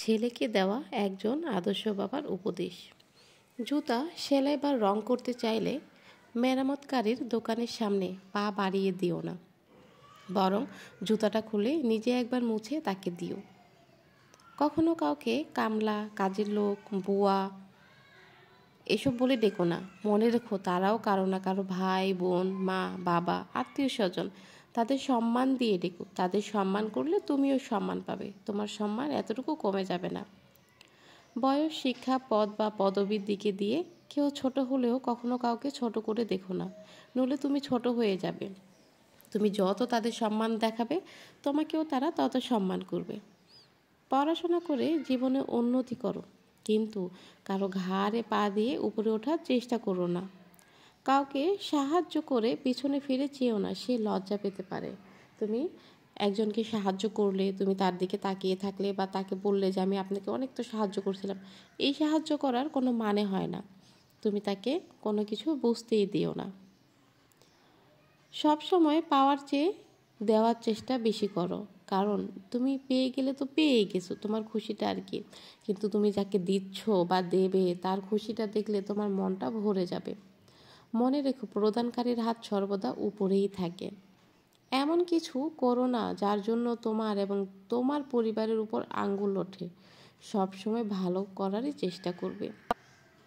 ছেলেকে দেওয়া একজন আদর্শ বাবার উপদেশ। জুতা সেলাই বা রং করতে চাইলে মেরামতকারীর দোকানের সামনে পা বাড়িয়ে দিও না, বরং জুতাটা খুলে নিজে একবার মুছে তাকে দিও। কখনো কাউকে কামলা, কাজের লোক, বুয়া এসব বলে ডেকো না। মনে রেখো, তারাও কারো না কারো ভাই, বোন, মা, বাবা, আত্মীয় স্বজন। তাদের সম্মান দিয়ে ডেকো। তাদের সম্মান করলে তুমিও সম্মান পাবে। তোমার সম্মান এতটুকু কমে যাবে না। বয়স, শিক্ষা, পদ বা পদবীর দিকে দিয়ে কেউ ছোট হলেও কখনো কাউকে ছোট করে দেখো না, নইলে তুমি ছোট হয়ে যাবে। তুমি যত তাদের সম্মান দেখাবে, তোমাকেও তারা তত সম্মান করবে। পড়াশোনা করে জীবনে উন্নতি করো, কিন্তু কারো ঘাড়ে পা দিয়ে উপরে ওঠার চেষ্টা করো না। কাউকে সাহায্য করে পিছনে ফিরে চেয়েও না, সে লজ্জা পেতে পারে। তুমি একজনকে সাহায্য করলে, তুমি তার দিকে তাকিয়ে থাকলে বা তাকে বললে যে আমি আপনাকে অনেক তো সাহায্য করছিলাম, এই সাহায্য করার কোনো মানে হয় না। তুমি তাকে কোনো কিছু বুঝতেই দিও না। সব সময় পাওয়ার চেয়ে দেওয়ার চেষ্টা বেশি করো, কারণ তুমি পেয়ে গেলে তো পেয়েই গেছো, তোমার খুশিটা আর কি। কিন্তু তুমি যাকে দিচ্ছ বা দেবে, তার খুশিটা দেখলে তোমার মনটা ভরে যাবে। মনে রেখো, প্রদানকারীর হাত সর্বদা উপরেই থাকে। এমন কিছু করো না যার জন্য তোমার এবং তোমার পরিবারের উপর আঙ্গুল ওঠে। সবসময় ভালো করারই চেষ্টা করবে।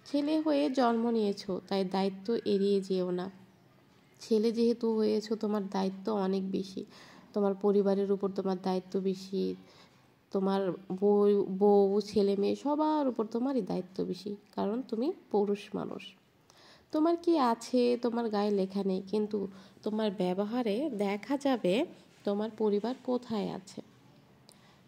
ছেলে হয়ে জন্ম নিয়েছো, তাই দায়িত্ব এড়িয়ে যেও না। ছেলে যেহেতু হয়েছো, তোমার দায়িত্ব অনেক বেশি। তোমার পরিবারের উপর তোমার দায়িত্ব বেশি। তোমার বউ, ছেলে মেয়ে সবার উপর তোমারই দায়িত্ব বেশি, কারণ তুমি পুরুষ মানুষ। তোমার কি আছে তোমার গায়ে লেখা নেই, কিন্তু তোমার ব্যবহারে দেখা যাবে তোমার পরিবার কোথায় আছে।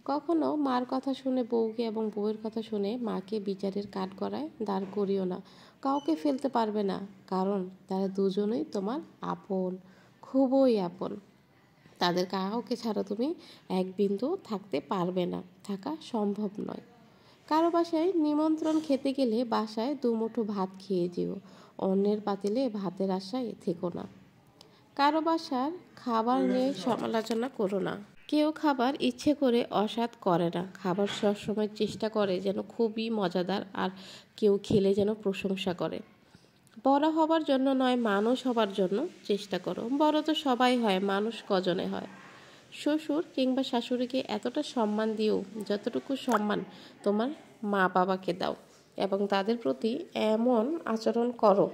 কখনো মার কথা শুনে বউকে এবং বউয়ের কথা শুনে মাকে বিচারের কাঠগড়ায় দাঁড় করিও না। কাউকে ফেলতে পারবে না, কারণ তারা দুজনেই তোমার আপন, খুবই আপন। তাদের কাউকে ছাড়া তুমি এক বিন্দু থাকতে পারবে না, থাকা সম্ভব নয়। কারো বাসায় নিমন্ত্রণ খেতে গেলে বাসায় দুমুঠো ভাত খেয়ে যেও, অন্যের পাতিলে ভাতের আশায় থেকো না। কারো বাসার খাবার নিয়ে সমালোচনা করো না। কেউ খাবার ইচ্ছে করে অস্বাদ করে না, খাবার সবসময় চেষ্টা করে যেন খুবই মজাদার, আর কেউ খেলে যেন প্রশংসা করে। বড় হবার জন্য নয়, মানুষ হবার জন্য চেষ্টা করো। বড় তো সবাই হয়, মানুষ কজনে হয়। শ্বশুর কিংবা শাশুড়িকে এতটা সম্মান দিও যতটুকু সম্মান তোমার মা বাবাকে দাও, এবং তাদের প্রতি এমন আচরণ করো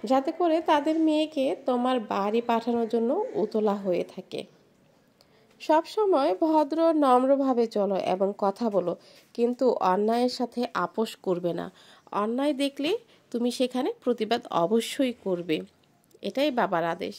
যাতে করে তাদের মেয়েকে তোমার বাড়ি পাঠানোর জন্য উতলা হয়ে থাকে। সবসময় ভদ্র নম্রভাবে চলো এবং কথা বলো, কিন্তু অন্যায়ের সাথে আপোষ করবে না। অন্যায় দেখলে তুমি সেখানে প্রতিবাদ অবশ্যই করবে। এটাই বাবার আদেশ।